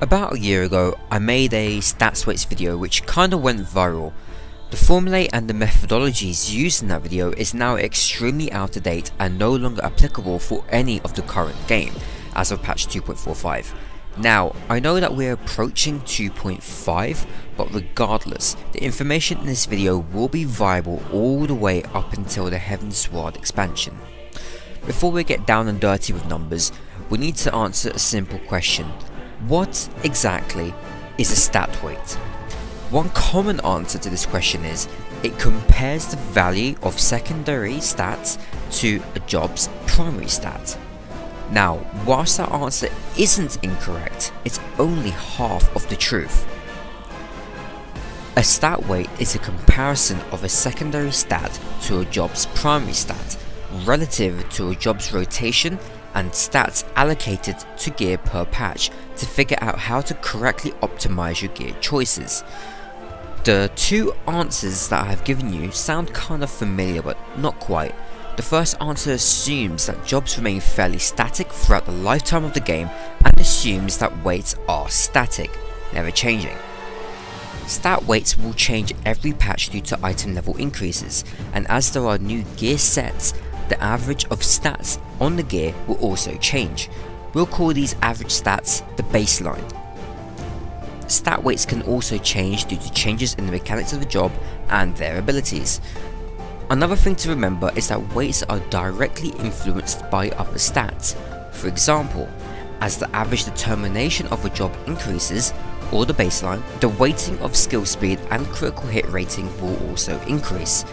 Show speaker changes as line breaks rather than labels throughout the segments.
About a year ago, I made a stats weights video which kinda went viral. The formulae and the methodologies used in that video is now extremely out of date and no longer applicable for any of the current game, as of patch 2.45. Now, I know that we're approaching 2.5, but regardless, the information in this video will be viable all the way up until the Heavensward expansion. Before we get down and dirty with numbers, we need to answer a simple question. What exactly is a stat weight? One common answer to this question is, it compares the value of secondary stats to a job's primary stat. Now, whilst that answer isn't incorrect, it's only half of the truth. A stat weight is a comparison of a secondary stat to a job's primary stat, relative to a job's rotation and stats allocated to gear per patch to figure out how to correctly optimize your gear choices. The two answers that I have given you sound kind of familiar, but not quite. The first answer assumes that jobs remain fairly static throughout the lifetime of the game and assumes that weights are static, never changing. Stat weights will change every patch due to item level increases, and as there are new gear sets, the average of stats on the gear will also change. We'll call these average stats the baseline. Stat weights can also change due to changes in the mechanics of the job and their abilities. Another thing to remember is that weights are directly influenced by other stats. For example, as the average determination of a job increases, or the baseline, the weighting of skill speed and critical hit rating will also increase.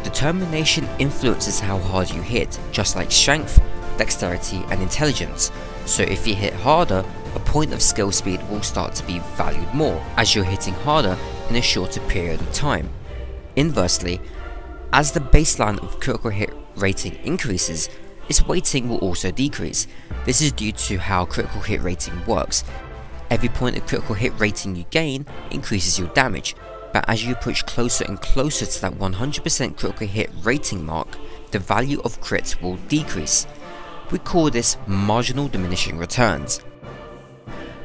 Determination influences how hard you hit, just like strength, dexterity and intelligence. So if you hit harder, a point of skill speed will start to be valued more, as you're hitting harder in a shorter period of time. Inversely, as the baseline of critical hit rating increases, its weighting will also decrease. This is due to how critical hit rating works. Every point of critical hit rating you gain increases your damage, but as you approach closer and closer to that 100% critical hit rating mark, the value of crits will decrease. We call this marginal diminishing returns.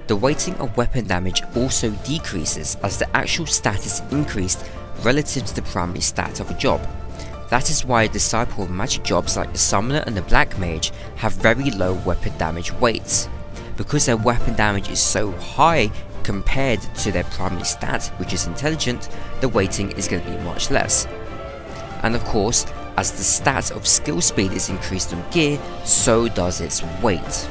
The weighting of weapon damage also decreases as the actual stat is increased relative to the primary stat of a job. That is why disciple of magic jobs like the Summoner and the Black Mage have very low weapon damage weights. Because their weapon damage is so high compared to their primary stat, which is intelligent, the weighting is going to be much less. And of course, as the stat of skill speed is increased on gear, so does its weight.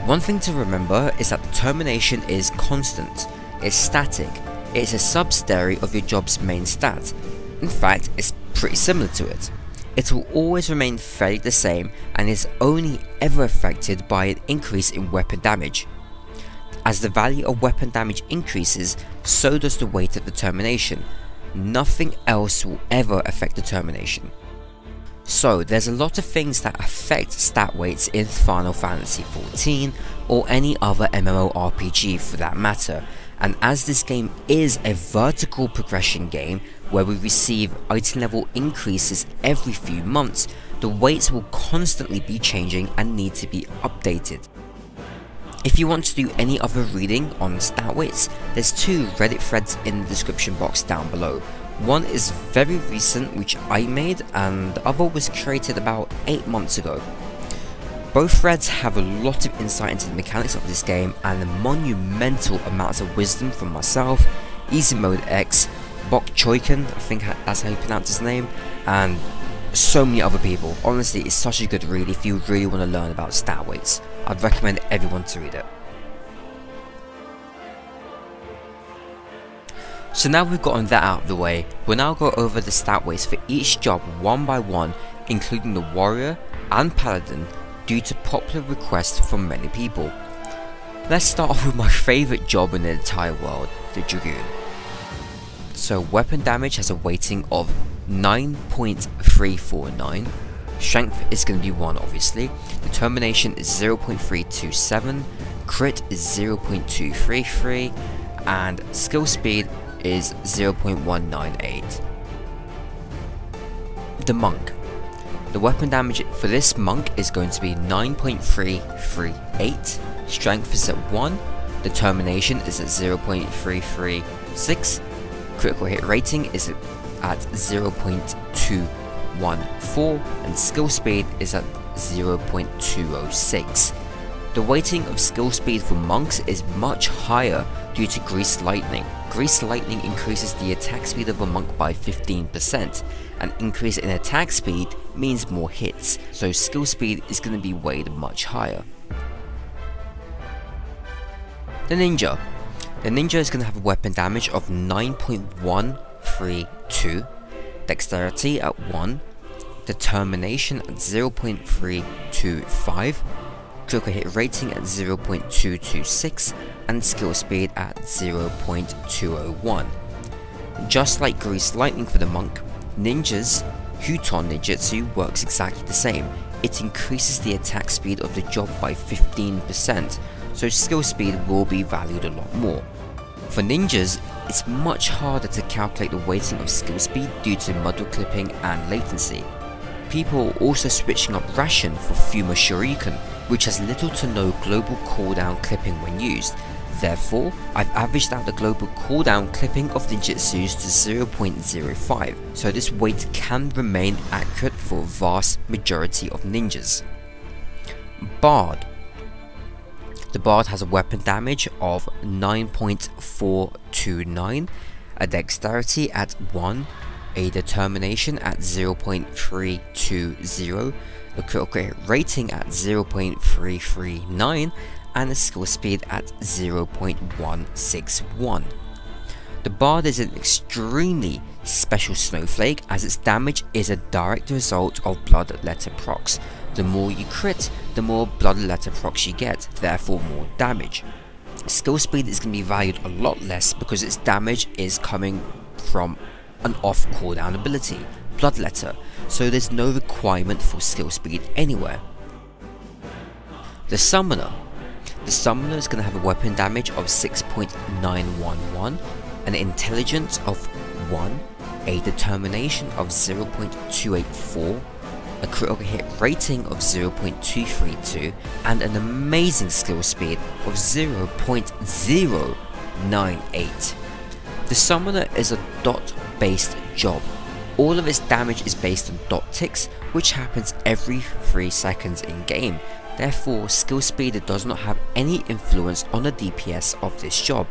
One thing to remember is that determination is constant, it's static, it's a subsidiary of your job's main stat. In fact, it's pretty similar to it. It will always remain fairly the same and is only ever affected by an increase in weapon damage. As the value of weapon damage increases, so does the weight of determination. Nothing else will ever affect determination. So there's a lot of things that affect stat weights in Final Fantasy XIV or any other MMORPG for that matter, and as this game is a vertical progression game where we receive item level increases every few months, the weights will constantly be changing and need to be updated. If you want to do any other reading on stat weights, there's two Reddit threads in the description box down below. One is very recent, which I made, and the other was created about 8 months ago. Both threads have a lot of insight into the mechanics of this game and monumental amounts of wisdom from myself, Easy Mode X, Bok Choiken, I think that's how you pronounce his name, and so many other people. Honestly, it's such a good read if you really want to learn about stat weights. I'd recommend everyone to read it. So now we've gotten that out of the way, we'll now go over the stat weights for each job one by one, including the warrior and paladin, due to popular requests from many people. Let's start off with my favourite job in the entire world, the Dragoon. So weapon damage has a weighting of 9.349, strength is going to be 1 obviously, determination is 0.327, crit is 0.233, and skill speed is 0.198. The monk. The weapon damage for this monk is going to be 9.338, strength is at 1, Determination is at 0.336, critical hit rating is at 0.214, and skill speed is at 0.206. The weighting of skill speed for monks is much higher due to Grease Lightning. Grease Lightning increases the attack speed of a monk by 15%. An increase in attack speed means more hits, so skill speed is going to be weighed much higher. The Ninja. The Ninja is going to have a weapon damage of 9.132, Dexterity at 1, Determination at 0.325, critical hit rating at 0.226, and skill speed at 0.201. Just like Grease Lightning for the monk, Ninja's Huton Ninjutsu works exactly the same. It increases the attack speed of the job by 15%, so skill speed will be valued a lot more. For ninjas, it's much harder to calculate the weighting of skill speed due to muddle clipping and latency. People are also switching up Ration for Fuma Shuriken, which has little to no global cooldown clipping when used. Therefore, I've averaged out the global cooldown clipping of ninjutsus to 0.05, so this weight can remain accurate for a vast majority of ninjas. Bard. The Bard has a weapon damage of 9.429, a dexterity at 1, a determination at 0.320, a critical hit rating at 0.339, and a skill speed at 0.161. The Bard is an extremely special snowflake as its damage is a direct result of blood letter procs. The more you crit, the more blood letter procs you get, therefore more damage. Skill speed is going to be valued a lot less because its damage is coming from an off cooldown ability, blood letter, so there's no requirement for skill speed anywhere. The Summoner. The Summoner is going to have a weapon damage of 6.911, an intelligence of 1, a determination of 0.284, a critical hit rating of 0.232, and an amazing skill speed of 0.098. The Summoner is a dot-based job. All of its damage is based on dot ticks, which happens every 3 seconds in game. Therefore, skill speed does not have any influence on the DPS of this job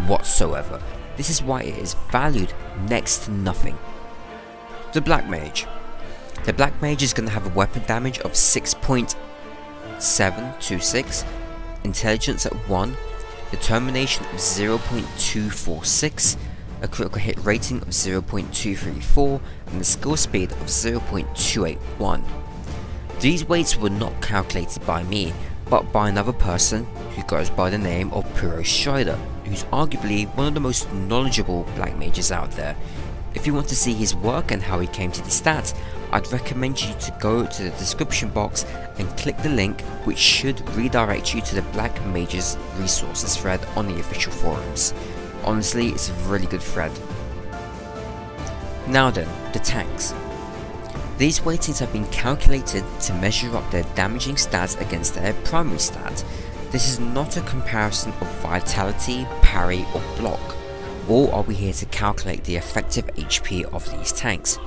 whatsoever. This is why it is valued next to nothing. The Black Mage. The Black Mage is going to have a weapon damage of 6.726, intelligence at 1, determination of 0.246, a critical hit rating of 0.234, and a skill speed of 0.281. These weights were not calculated by me, but by another person who goes by the name of PuroStrider, who's arguably one of the most knowledgeable Black Mages out there. If you want to see his work and how he came to the stats, I'd recommend you to go to the description box and click the link, which should redirect you to the Black Mages resources thread on the official forums. Honestly, it's a really good thread. Now then, the tanks. These weightings have been calculated to measure up their damaging stats against their primary stat. This is not a comparison of vitality, parry or block, or are we here to calculate the effective HP of these tanks.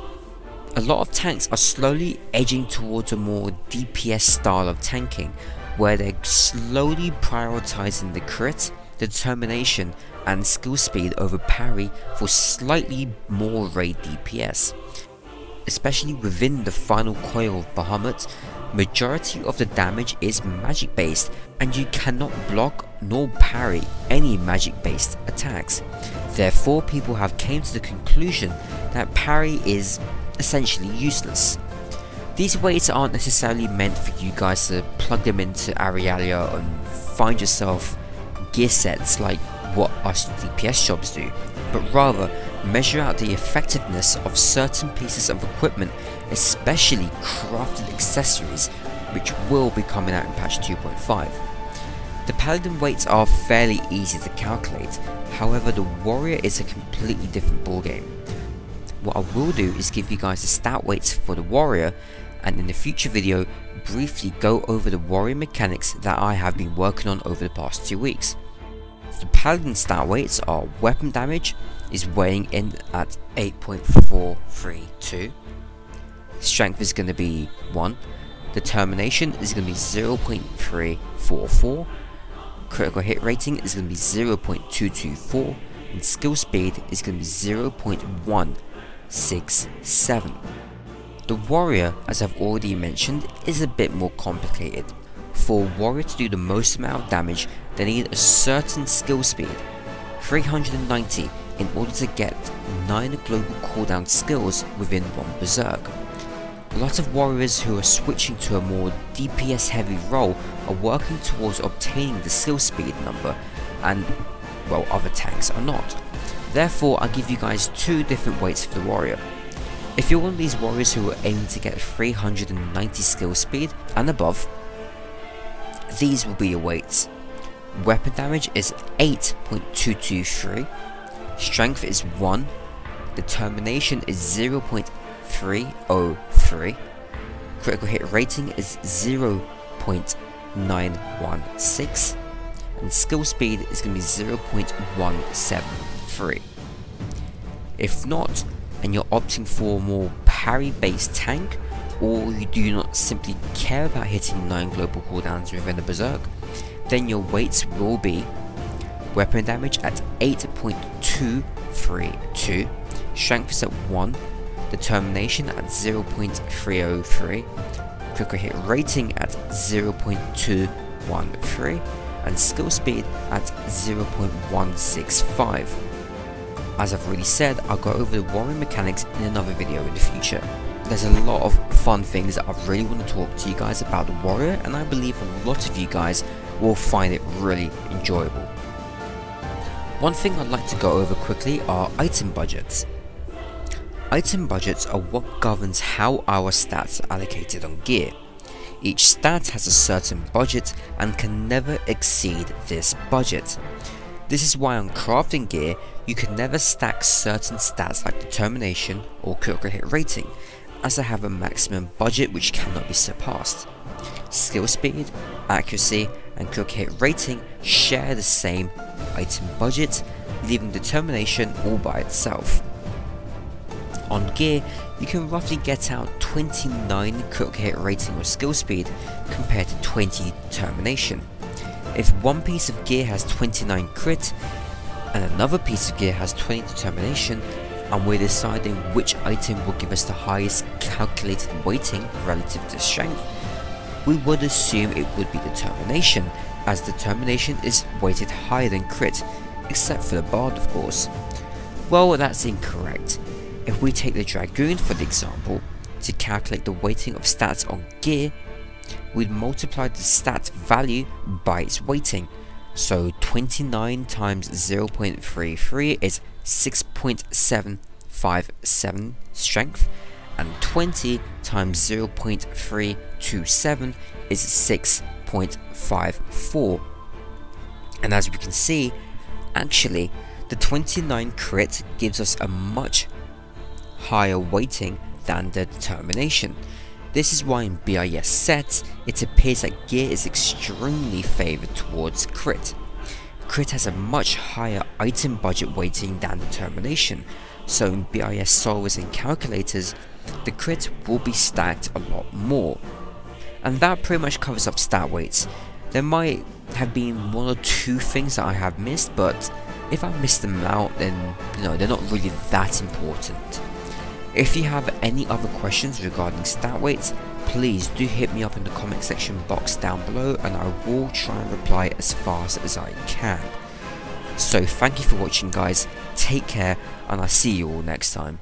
A lot of tanks are slowly edging towards a more DPS style of tanking, where they're slowly prioritizing the crit, determination and skill speed over parry for slightly more raid DPS. Especially within the final coil of Bahamut, majority of the damage is magic based and you cannot block nor parry any magic based attacks. Therefore, people have came to the conclusion that parry is essentially useless. These weights aren't necessarily meant for you guys to plug them into Arealia and find yourself gear sets like what us DPS jobs do, but rather measure out the effectiveness of certain pieces of equipment, especially crafted accessories, which will be coming out in patch 2.5. The Paladin weights are fairly easy to calculate, however the Warrior is a completely different ballgame. What I will do is give you guys the stat weights for the Warrior, and in the future video briefly go over the Warrior mechanics that I have been working on over the past 2 weeks. The Paladin stat weights are weapon damage is weighing in at 8.432, strength is going to be 1, determination is going to be 0.344, critical hit rating is going to be 0.224, and skill speed is going to be 0.167. The warrior, as I've already mentioned, is a bit more complicated. For a warrior to do the most amount of damage, they need a certain skill speed, 390, in order to get 9 global cooldown skills within one berserk. A lot of warriors who are switching to a more DPS heavy role are working towards obtaining the skill speed number, and well, other tanks are not. Therefore, I'll give you guys 2 different weights for the warrior. If you're one of these warriors who are aiming to get 390 skill speed and above, these will be your weights. Weapon damage is 8.223, strength is 1, determination is 0.303, critical hit rating is 0.916, and skill speed is going to be 0.173. If not, and you're opting for a more parry based tank, or you do not simply care about hitting 9 global cooldowns within a berserk, then your weights will be weapon damage at 8.232, strength is at 1, determination at 0.303, critical hit rating at 0.213, and skill speed at 0.165. As I've already said, I'll go over the warrior mechanics in another video in the future. There's a lot of fun things that I really want to talk to you guys about the warrior, and I believe a lot of you guys will find it really enjoyable. One thing I'd like to go over quickly are item budgets. Item budgets are what governs how our stats are allocated on gear. Each stat has a certain budget and can never exceed this budget. This is why on crafting gear, you can never stack certain stats like determination or critical hit rating, as they have a maximum budget which cannot be surpassed. Skill speed, accuracy, and critical hit rating share the same item budget, leaving determination all by itself. On gear, you can roughly get out 29 critical hit rating or skill speed compared to 20 determination. If one piece of gear has 29 crit and another piece of gear has 20 determination, and we're deciding which item will give us the highest calculated weighting relative to strength, we would assume it would be determination, as determination is weighted higher than crit, except for the bard of course. Well, that's incorrect. If we take the Dragoon for the example, to calculate the weighting of stats on gear, we'd multiply the stat value by its weighting. So 29 times 0.33 is 6.757 strength, and 20 times 0.327 is 6.54. And as we can see, actually the 29 crit gives us a much higher weighting than the determination. This is why in BIS sets, it appears that gear is extremely favoured towards crit. Crit has a much higher item budget weighting than determination, so in BIS solvers and calculators, the crit will be stacked a lot more. And that pretty much covers up stat weights. There might have been 1 or 2 things that I have missed, but if I missed them out, then they're not really that important. If you have any other questions regarding stat weights, please do hit me up in the comment section box down below, and I will try and reply as fast as I can. So thank you for watching guys, take care, and I'll see you all next time.